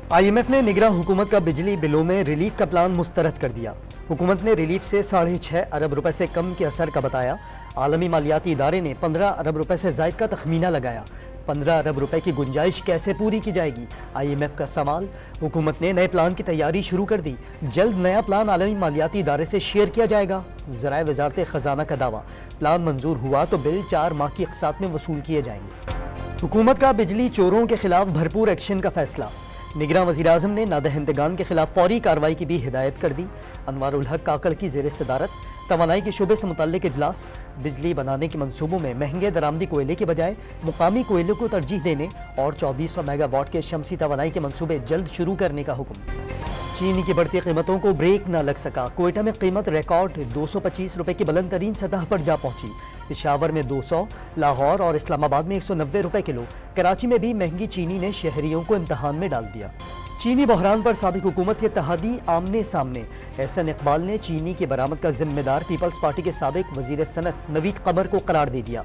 IMF نے نگراں حکومت کا بجلی بلوں میں ریلیف کا پلان مسترد کر دیا۔ حکومت نے ریلیف سے 6.5 ارب روپے سے کم کے اثر کا بتایا۔ عالمی مالیاتی ادارے نے 15 ارب روپے سے زائد کا تخمینہ لگایا۔ 15 ارب روپے کی گنجائش کیسے پوری کی جائے گی؟ IMF کا سوال۔ حکومت نے نئے پلان کی تیاری شروع کر دی۔ جلد نیا پلان عالمی مالیاتی ادارے سے شیئر کیا جائے گا۔ ذرائع وزارت خزانہ کا دعویٰ، پلان منظور ہوا تو بل 4 ماہ کی اقساط میں وصول کیے جائیں گے۔ حکومت کا بجلی چوروں کے خلاف بھرپور ایکشن کا فیصلہ۔ نگراں وزیراعظم نے نادہندگان کے خلاف فوری کارروائی کی بھی ہدایت کر دی۔ انوار الحق کاکڑ کی زیر صدارت توانائی کے شعبے سے متعلق اجلاس۔ بجلی بنانے کے منصوبوں میں مہنگے درآمدی کوئلے کے بجائے مقامی کوئلے کو ترجیح دینے اور 2400 میگا واٹ کے شمسی توانائی کے منصوبے جلد شروع کرنے کا حکم۔ چینی کی بڑھتی قیمتوں کو بریک نہ لگ سکا۔ کوئٹہ میں قیمت ریکارڈ 225 روپے کی بلند ترین سطح پر جا پہنچی۔ پشاور میں 200، لاہور اور اسلام آباد میں 190 روپے کلو۔ کراچی میں بھی مہنگی چینی نے شہریوں کو امتحان میں ڈال دیا۔ چینی بحران پر سابق حکومت کے اتحادی آمنے سامنے۔ احسن اقبال نے چینی کی برآمد کا ذمہ دار پیپلز پارٹی کے سابق وزیر صنعت نوید قمر کو قرار دے دیا۔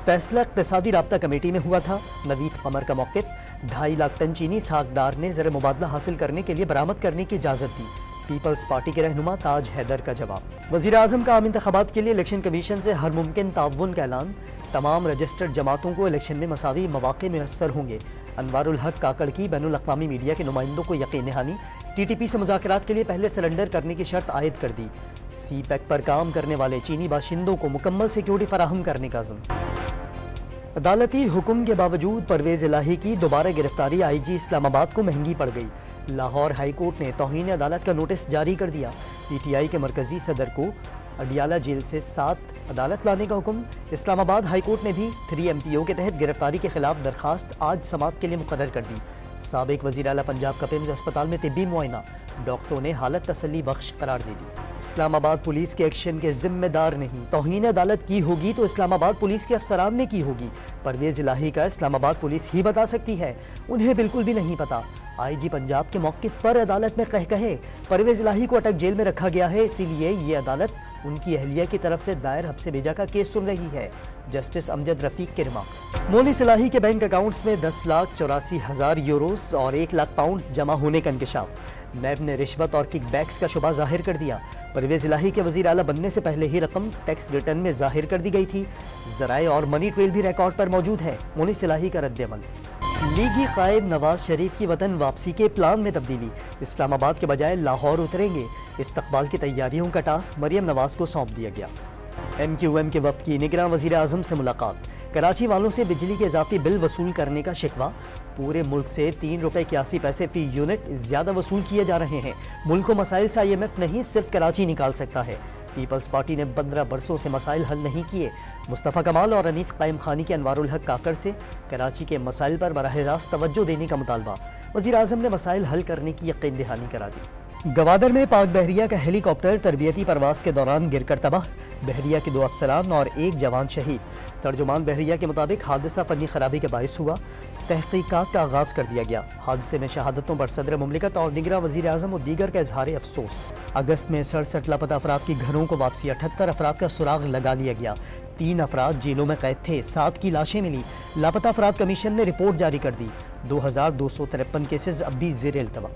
فیصلہ اقتصادی رابطہ کمیٹی میں ہوا تھا۔ نوید قمر کا موقف، 2.5 لاکھ ٹن چینی اسحاق ڈار نے زر مبادلہ حاصل کرنے کے لیے برآمد کرنے کی اجازت دی۔ پیپلز پارٹی کے رہنما تاج حیدر کا جواب۔ وزیر اعظم کا عام انتخابات کے لیے الیکشن کمیشن سے ہر ممکن تعاون کا اعلان۔ تمام رجسٹرڈ جماعتوں کو الیکشن میں مساوی مواقع میسر ہوں گے۔ انوار الحق کاکڑ کی بین الاقوامی میڈیا کے نمائندوں کو یقین دہانی۔ TTP سے مذاکرات کے لیے پہلے سرنڈر کرنے کی شرط عائد کر دی۔ سی پیک پر کام کرنے والے چینی باشندوں کو مکمل سیکیورٹی فراہم کرنے کا عزم۔ عدالتی حکم کے باوجود پرویز الہی کی دوبارہ گرفتاری IG اسلام آباد کو مہنگی پڑ گئی۔ لاہور ہائی کورٹ نے توہین عدالت کا نوٹس جاری کر دیا۔ PTI کے مرکزی صدر کو اڈیالہ جیل سے 7 عدالت لانے کا حکم۔ اسلام آباد ہائی کورٹ نے بھی 3 MPO کے تحت گرفتاری کے خلاف درخواست آج سماعت کے لیے مقرر کر دی۔ سابق وزیر اعلیٰ پنجاب کا پیمز اسپتال میں طبی معائنہ، ڈاکٹروں نے حالت تسلی بخش قرار دے دی۔ اسلام آباد پولیس کے ایکشن کے ذمہ دار نہیں، توہین عدالت کی ہوگی تو اسلام آباد پولیس کے افسران نے کی ہوگی۔ پرویز الہی کا اسلام آباد پولیس ہی بتا سکتی ہے، انہیں بالکل بھی نہیں پتا۔ IG پنجاب کے موقف پر عدالت میں کہے پرویز الہی کو اٹک جیل میں رکھا گیا ہے، اسی لیے یہ عدالت ان کی اہلیہ کی طرف سے دائر حبس بیجا کا کیس سن رہی ہے۔ جسٹس امجد رفیق کے ریمارکس۔ مولس الہی کے بینک اکاؤنٹس میں 10,84,000 یوروز اور 1 لاکھ پاؤنڈز جمع ہونے کا انکشاف۔ نیب نے رشوت اور کک بیکس کا شبہ ظاہر کر دیا۔ پرویز الہی کے وزیر اعلیٰ بننے سے پہلے ہی رقم ٹیکس ریٹرن میں ظاہر کر دی گئی تھی۔ ذرائع اور منی ٹریل بھی ریکارڈ پر موجود ہے۔ مولس الہی کا رد عمل۔ لیگی قائد نواز شریف کی وطن واپسی کے پلان میں تبدیلی، اسلام آباد کے بجائے لاہور اتریں گے۔ استقبال کی تیاریوں کا ٹاسک مریم نواز کو سونپ دیا گیا۔ MQM کے وفد کی نگراں وزیر اعظم سے ملاقات۔ کراچی والوں سے بجلی کے اضافی بل وصول کرنے کا شکوہ۔ پورے ملک سے 3 روپے 81 پیسے فی یونٹ زیادہ وصول کیے جا رہے ہیں۔ ملک کو مسائل سے IMF نہیں، صرف کراچی نکال سکتا ہے۔ پیپلز پارٹی نے 15 برسوں سے مسائل حل نہیں کیے۔ مصطفیٰ کمال اور انیس قائم خانی کے انوار الحق کاکڑ سے کراچی کے مسائل پر براہ راست توجہ دینے کا مطالبہ۔ وزیر اعظم نے مسائل حل کرنے کی یقین دہانی کرا دی۔ گوادر میں پاک بحریہ کا ہیلی کاپٹر تربیتی پرواز کے دوران گر کر تباہ، بحریہ کے 2 افسران اور 1 جوان شہید۔ ترجمان بحریہ کے مطابق حادثہ فنی خرابی کا باعث ہوا۔ تحقیقات کا آغاز کر دیا گیا۔ حادثے میں شہادتوں پر صدر مملکت اور نگراں وزیر اعظم و دیگر کا اظہار افسوس۔ اگست میں 67 لاپتہ افراد کی گھروں کو واپسی، 78 افراد کا سراغ لگا لیا گیا۔ 3 افراد جیلوں میں قید تھے، 7 کی لاشیں ملی۔ لاپتہ افراد کمیشن نے رپورٹ جاری کر دی۔ 2253 کیسز اب بھی زیر التوا۔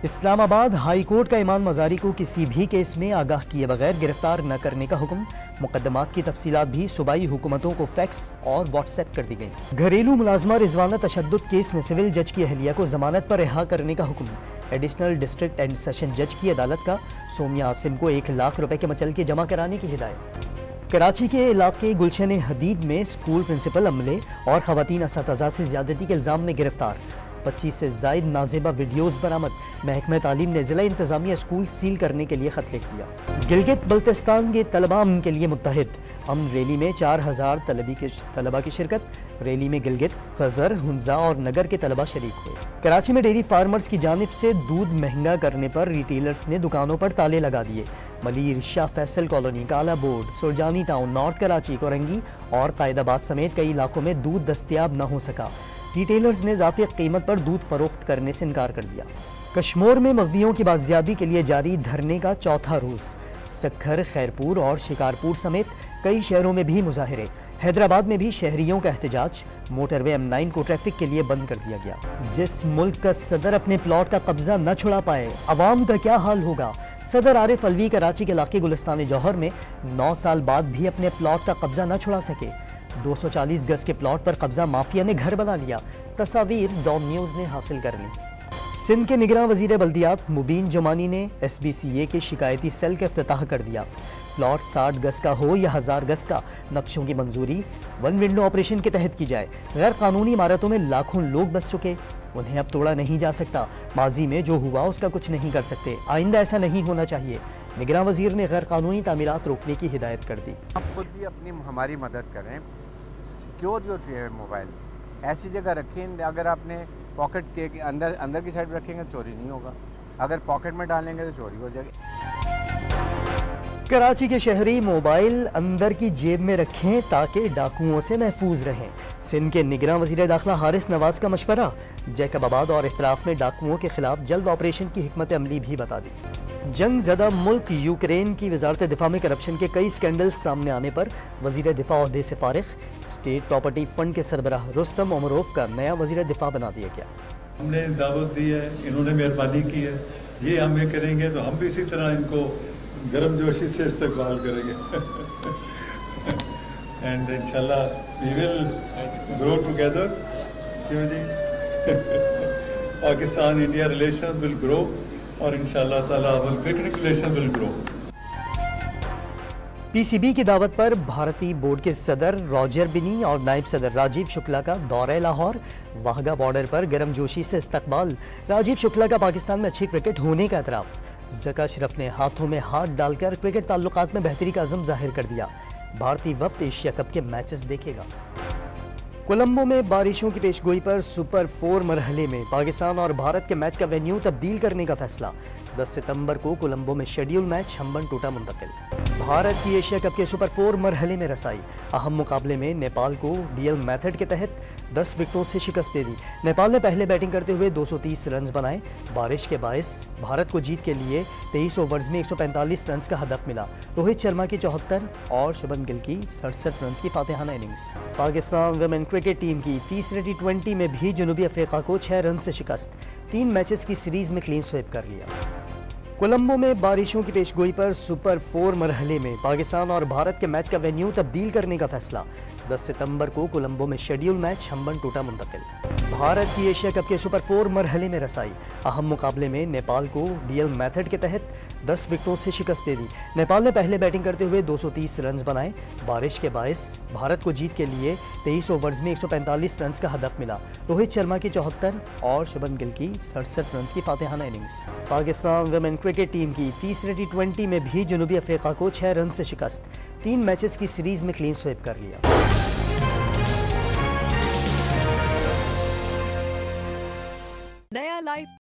اسلام آباد ہائی کورٹ کا ایمان مزاری کو کسی بھی کیس میں آگاہ کیے بغیر گرفتار نہ کرنے کا حکم۔ مقدمات کی تفصیلات بھی صوبائی حکومتوں کو فیکس اور واٹس ایپ کر دی گئی۔ گھریلو ملازمہ رضوانہ تشدد کیس میں سول جج کی اہلیہ کو ضمانت پر رہا کرنے کا حکم۔ ایڈیشنل ڈسٹرکٹ اینڈ سیشن جج کی عدالت کا سومیہ عاصم کو 1 لاکھ روپے کے مچلکے جمع کرانے کی ہدایت۔ کراچی کے علاقے گلشن حدید میں اسکول پرنسپل عملے اور خواتین اساتذہ سے زیادتی کے الزام میں گرفتار۔ 25 سے زائد نازیبہ ویڈیوز برآمد۔ محکمہ تعلیم نے ضلع انتظامیہ اسکول سیل کرنے کے لیے خط لکھ دیا۔ گلگت بلتستان کے طلباء امن کے لیے متحد۔ امن ریلی میں 4000 طلباء کی شرکت۔ ریلی میں گلگت، خزر، ہنزا اور نگر کے طلباء شریک ہوئے۔ کراچی میں ڈیری فارمرز کی جانب سے دودھ مہنگا کرنے پر ریٹیلرز نے دکانوں پر تالے لگا دیے۔ ملیر، شاہ فیصل کالونی، کالا board, Surjani town, north Karachi, Korangi اور قائد آباد سمیت کئی علاقوں میں دودھ دستیاب نہ ہو سکا۔ ریٹیلرز نے اضافی قیمت پر دودھ فروخت کرنے سے انکار کر دیا۔ کشمور میں مغویوں کی بازیابی کے لیے جاری دھرنے کا 4تھا روز۔ سکھر، خیرپور اور شکارپور سمیت کئی شہروں میں بھی مظاہرے۔ حیدرآباد میں بھی شہریوں کا احتجاج، موٹر وے M9 کو ٹریفک کے لیے بند کر دیا گیا۔ جس ملک کا صدر اپنے پلاٹ کا قبضہ نہ چھڑا پائے، عوام کا کیا حال ہوگا؟ صدر عارف الوی کراچی کے علاقے گلستان جوہر میں 9 سال بعد بھی اپنے پلاٹ کا قبضہ نہ چھڑا سکے۔ 240 گز کے پلاٹ پر قبضہ مافیا نے گھر بنا لیا۔ تصاویر ڈان نیوز نے حاصل کر لی۔ سندھ کے نگراں وزیر بلدیات مبین جمانی نے SBCA کے شکایتی سیل کا افتتاح کر دیا۔ پلاٹ 60 گز کا ہو یا 1000 گز کا، نقشوں کی منظوری ون ونڈو آپریشن کے تحت کی جائے۔ غیر قانونی عمارتوں میں لاکھوں لوگ بس چکے، انہیں اب توڑا نہیں جا سکتا۔ ماضی میں جو ہوا اس کا کچھ نہیں کر سکتے، آئندہ ایسا نہیں ہونا چاہیے۔ نگراں وزیر نے غیر قانونی تعمیرات روکنے کی ہدایت کر دی۔ آپ خود بھی ہماری مدد کریں، سیکیور جو موبائلز ایسی جگہ رکھیں، اگر آپ نے پاکٹ کے اندر کی سائڈ رکھیں گے چوری نہیں ہوگا، اگر پاکٹ میں ڈالیں گے تو چوری ہو جائے گی۔ کراچی کے شہری موبائل اندر کی جیب میں رکھیں تاکہ ڈاکوؤں سے محفوظ رہیں۔ سندھ کے نگراں وزیر داخلہ حارث نواز کا مشورہ، جیکب آباد اور اختراف میں ڈاکوؤں کے خلاف جلد آپریشن کی حکمت عملی بھی بتا دی۔ جنگ زدہ ملک یوکرین کی وزارت دفاع میں کرپشن کے کئی سکینڈل سامنے آنے پر وزیر دفاع عہدے سے فارغ، اسٹیٹ پراپرٹی فنڈ کے سربراہ رستم عمروف کا نیا وزیر دفاع بنا دیا گیا۔ ہم نے دعوت دی ہے، انہوں نے مہربانی کی ہے، یہ ہم یہ کریں گے تو ہم بھی اسی طرح ان کو گرم جوشی سے استقبال کریں گے اینڈ انشاءاللہ وی ول گرو ٹوگیدر۔ کیوں جی پاکستان انڈیا ریلیشنز ول گرو اور انشاءاللہ تعالیٰ cricket relation will grow. PCB کی دعوت پر بھارتی بورڈ کے صدر راجر بنی اور نائب صدر راجیو شکلا کا دورہ لاہور، واہگہ بارڈر پر گرم جوشی سے استقبال۔ راجیو شکلا کا پاکستان میں اچھی کرکٹ ہونے کا اعتراف۔ زکا اشرف نے ہاتھوں میں ہاتھ ڈال کر کرکٹ تعلقات میں بہتری کا عزم ظاہر کر دیا۔ بھارتی وفد ایشیا کپ کے میچز دیکھے گا۔ کولمبو میں بارشوں کی پیش گوئی پر سپر 4 مرحلے میں پاکستان اور بھارت کے میچ کا وینیو تبدیل کرنے کا فیصلہ۔ 10 ستمبر کو کولمبو میں شیڈیول میچ ہمبن ٹوٹا منتقل۔ بھارت کی ایشیا کپ کے سپر 4 مرحلے میں رسائی، اہم مقابلے میں نیپال کو DL میتھڈ کے تحت 10 وکٹوں سے شکست دے دی۔ نیپال نے پہلے بیٹنگ کرتے ہوئے 230 رنز بنائے۔ بارش کے باعث بھارت کو جیت کے لیے 23 اوورز میں 145 رنز کا ہدف ملا۔ روہت شرما کی 74 اور شبن گل کی 67 رنز کی فاتحانہ innings. Pakistan women cricket team کی تیسرے T20 میں بھی جنوبی افریقہ کو 6 رن سے شکست، 3 میچز کی سیریز میں کلین سویپ کر لیا۔ کولمبو میں بارشوں کی پیش گوئی پر سپر 4 مرحلے میں پاکستان اور بھارت کے میچ کا وینیو تبدیل کرنے کا فیصلہ۔ 10 ستمبر کو کولمبو میں شیڈیول میچ ہمبن ٹوٹا منتقل۔ بھارت کی ایشیا کپ کے سپر 4 مرحلے میں رسائی، اہم مقابلے میں نیپال کو DL میتھڈ کے تحت 10 وکٹوں سے شکست دے دی۔ نیپال نے پہلے بیٹنگ کرتے ہوئے 230 رنز بنائے۔ بارش کے باعث بھارت کو جیت کے لیے 23 اوورز میں 145 رنز کا ہدف ملا۔ روہت شرما کی 74 اور شبن گل کی 67 رنز کی فاتحانہ innings. Pakistan women cricket team کی تیسرے T20 میں بھی جنوبی افریقہ کو 6 رن سے شکست، 3 میچز کی سیریز میں کلین سویپ کر لیا۔ نیا لائف